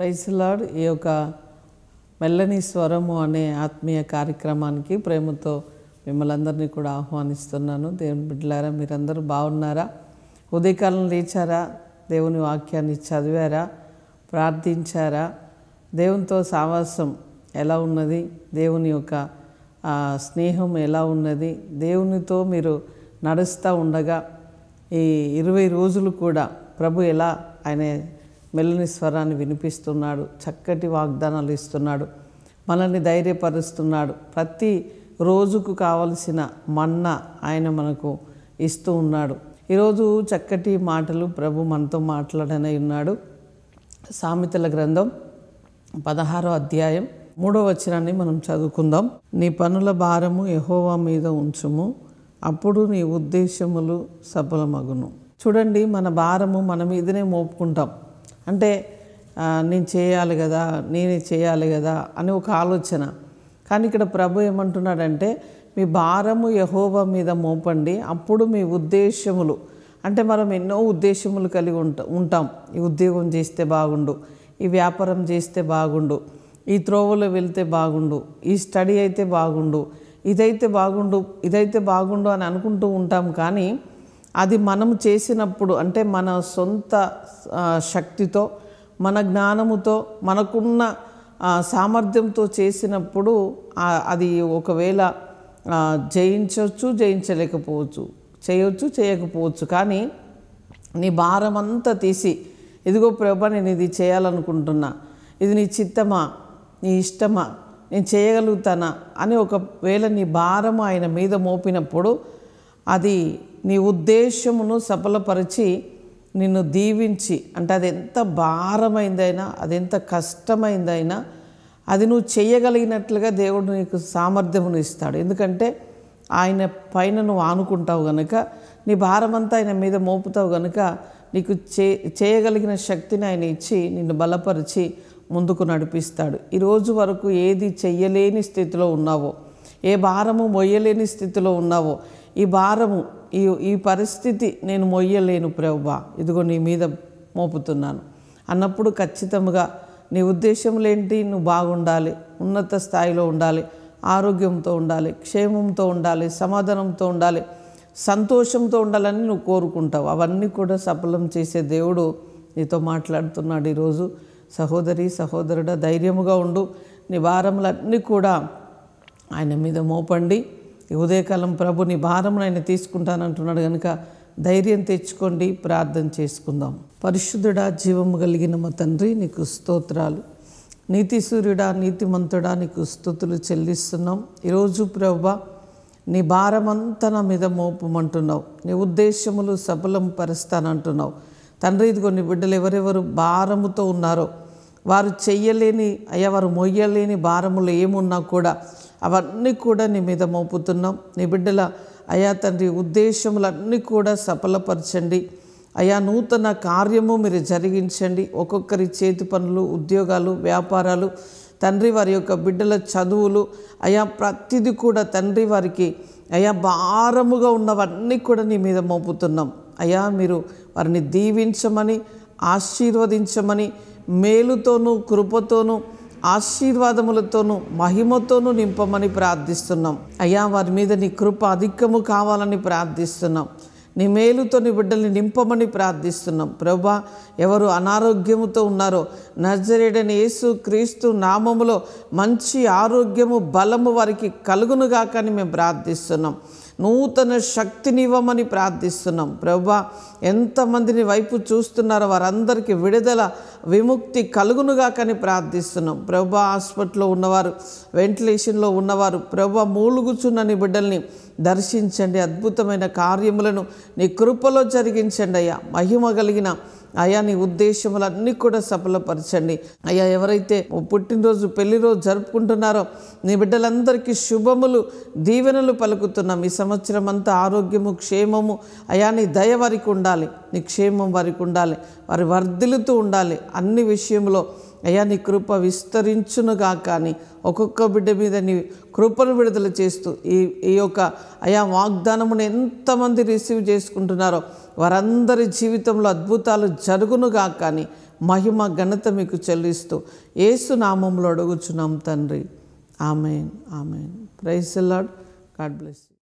Praise lord. ఈ యొక్క మెల్లని స్వరము అనే ఆత్మీయ కార్యక్రమానికి ప్రేమతో మిమ్మల్ని అందరినీ కూడా ఆహ్వానిస్తున్నాను. దేవుని బిడ్డలారా, మీరందరూ బాగున్నారా? ఉదయకాలం లేచారా? దేవుని వాక్యాన్ని చదివారా? ప్రార్థించారా? దేవునితో సావాసం ఎలా ఉన్నది? దేవుని యొక్క స్నేహం ఎలా ఉన్నది? దేవునితో మీరు నడుస్తూ ఉండగా ఈ 20 రోజులు కూడా ప్రభు ఎలా ఆయన మెల్లని స్వరాన్ని వినిపిస్తున్నాడు, చక్కటి వాగ్దానాలు ఇస్తున్నాడు, మనల్ని ధైర్యపరుస్తున్నాడు. ప్రతి రోజుకు కావలసిన మన్నా ఆయన మనకు ఇస్తూ ఉన్నాడు. ఈరోజు చక్కటి మాటలు ప్రభు మనతో మాట్లాడనే ఉన్నాడు. సామెతల గ్రంథం 16వ అధ్యాయం 3వ వచనాన్ని మనం చదువుకుందాం. నీ పనుల భారము యెహోవా మీద ఉంచుము, అప్పుడు నీ ఉద్దేశములు సఫలమగును. చూడండి, మన భారము మన మీదనే మోపుకుంటాం. అంటే నేను చేయాలి కదా, నేనే చేయాలి కదా అని ఒక ఆలోచన. కానీ ఇక్కడ ప్రభు ఏమంటున్నాడంటే, మీ భారము యెహోవా మీద మోపండి, అప్పుడు మీ ఉద్దేశములు, అంటే మనం ఎన్నో ఉద్దేశములు కలిగి ఉంటాం. ఈ ఉద్యోగం చేస్తే బాగుండు, ఈ వ్యాపారం చేస్తే బాగుండు, ఈ త్రోవలో వెళ్తే బాగుండు, ఈ స్టడీ అయితే బాగుండు, ఇదైతే బాగుండు అని అనుకుంటూ ఉంటాం. కానీ అది మనం చేసినప్పుడు, అంటే మన సొంత శక్తితో, మన జ్ఞానముతో, మనకున్న సామర్థ్యంతో చేసినప్పుడు అది ఒకవేళ జయించవచ్చు, జయించలేకపోవచ్చు, చేయవచ్చు, చేయకపోవచ్చు. కానీ నీ భారం అంతా తీసి, ఇదిగో ప్రభా నేను ఇది చేయాలనుకుంటున్నా, ఇది నీ చిత్తమా, నీ ఇష్టమా, నేను చేయగలుగుతానా అని ఒకవేళ నీ భారం ఆయన మీద మోపినప్పుడు అది నీ ఉద్దేశమును సఫలపరిచి నిన్ను దీవించి, అంటే అది ఎంత భారమైందైనా, అది ఎంత కష్టమైందైనా అది నువ్వు చేయగలిగినట్లుగా దేవుడు నీకు సామర్థ్యమును ఇస్తాడు. ఎందుకంటే ఆయన పైన నువ్వు ఆనుకుంటావు కనుక, నీ భారమంతా ఆయన మీద మోపుతావు కనుక నీకు చేయగలిగిన శక్తిని ఆయన ఇచ్చి నిన్ను బలపరిచి ముందుకు నడిపిస్తాడు. ఈరోజు వరకు ఏది చెయ్యలేని స్థితిలో ఉన్నావో, ఏ భారము మొయ్యలేని స్థితిలో ఉన్నావో, ఈ భారము, ఈ పరిస్థితి నేను మొయ్యలేను ప్రభువా, ఇదిగో నీ మీద మోపుతున్నాను అన్నప్పుడు ఖచ్చితంగా నీ ఉద్దేశములేంటి? నువ్వు బాగుండాలి, ఉన్నత స్థాయిలో ఉండాలి, ఆరోగ్యంతో ఉండాలి, క్షేమంతో ఉండాలి, సమాధానంతో ఉండాలి, సంతోషంతో ఉండాలని నువ్వు కోరుకుంటావు. అవన్నీ కూడా సఫలం చేసే దేవుడు నీతో మాట్లాడుతున్నాడు ఈరోజు. సహోదరి, సహోదరుడా, ధైర్యముగా ఉండు. నీ భారములన్నీ కూడా ఆయన మీద మోపండి. ఈ ఉదయకాలం ప్రభు నీ భారమును ఆయన తీసుకుంటానంటున్నాడు కనుక ధైర్యం తెచ్చుకోండి. ప్రార్థన చేసుకుందాం. పరిశుద్ధుడా, జీవము కలిగిన మా తండ్రి, నీకు స్తోత్రాలు. నీతి సూర్యుడా, నీతిమంతుడా, నీకు స్తుతులు చెల్లిస్తున్నాం. ఈరోజు ప్రభువా, నీ భారమంతా నా మీద మోపమంటున్నావు, నీ ఉద్దేశములు సఫలం పరుస్తానంటున్నావు తండ్రి. ఇదిగో నీ బిడ్డలు ఎవరెవరు భారముతో ఉన్నారో, వారు చెయ్యలేని, అయ్యా వారు మొయ్యలేని భారములు ఏమున్నా కూడా అవన్నీ కూడా నీ మీద మోపుతున్నాం. నీ బిడ్డల అయా తండ్రి ఉద్దేశములన్నీ కూడా సఫలపరచండి అయా. నూతన కార్యము మీరు జరిగించండి. ఒక్కొక్కరి చేతి పనులు, ఉద్యోగాలు, వ్యాపారాలు తండ్రి, వారి యొక్క బిడ్డల చదువులు అయా, ప్రతిదీ కూడా తండ్రి వారికి అయా భారముగా ఉన్నవన్నీ కూడా నీ మీద మోపుతున్నాం అయా. మీరు వారిని దీవించమని, ఆశీర్వదించమని, మేలుతోనూ, కృపతోనూ, ఆశీర్వాదములతోనూ, మహిమతోనూ నింపమని ప్రార్థిస్తున్నాం అయ్యా. వారి మీద నీ కృప అధికము కావాలని ప్రార్థిస్తున్నాం. నీ మేలుతో నీ బిడ్డల్ని నింపమని ప్రార్థిస్తున్నాం ప్రభువా. ఎవరు అనారోగ్యముతో ఉన్నారో నజరేయుడైన యేసు క్రీస్తు నామములో మంచి ఆరోగ్యము, బలము వారికి కలుగునుగాక అని మేము ప్రార్థిస్తున్నాం. నూతన శక్తినివ్వమని ప్రార్థిస్తున్నాం ప్రభువా. ఎంతమందిని వైపు చూస్తున్నారో వారందరికీ విడుదల, విముక్తి కలుగునుగాకని ప్రార్థిస్తున్నాం ప్రభువా. హాస్పిటల్లో ఉన్నవారు, వెంటిలేషన్లో ఉన్నవారు ప్రభువా, మూలుగుచున్న నీ బిడ్డల్ని దర్శించండి. అద్భుతమైన కార్యములను నీ కృపలో జరిగించండి అయ్యా. మహిమ కలిగిన అయ్యా నీ ఉద్దేశములన్నీ కూడా సఫలపరచండి అయ్యా. ఎవరైతే పుట్టినరోజు, పెళ్లి రోజు జరుపుకుంటున్నారో నీ బిడ్డలందరికీ శుభములు, దీవెనలు పలుకుతున్నాం. ఈ సంవత్సరం అంతా ఆరోగ్యము, క్షేమము అయా నీ దయ వారికి ఉండాలి, నీ క్షేమం వారికి ఉండాలి, వారి వర్ధిల్లుతూ ఉండాలి. అన్ని విషయంలో అయ్యా నీ కృప విస్తరించునుగా. కానీ ఒక్కొక్క బిడ్డ మీద నీ కృపను విడుదల చేస్తూ ఈ యొక్క అయా వాగ్దానమును ఎంతమంది రిసీవ్ చేసుకుంటున్నారో వారందరి జీవితంలో అద్భుతాలు జరుగునుగా. కానీ మహిమ ఘనత మీకు చెల్లిస్తూ యేసు నామములో అడుగుచున్నాం తండ్రి. Amen, amen. Praise the Lord. God bless you.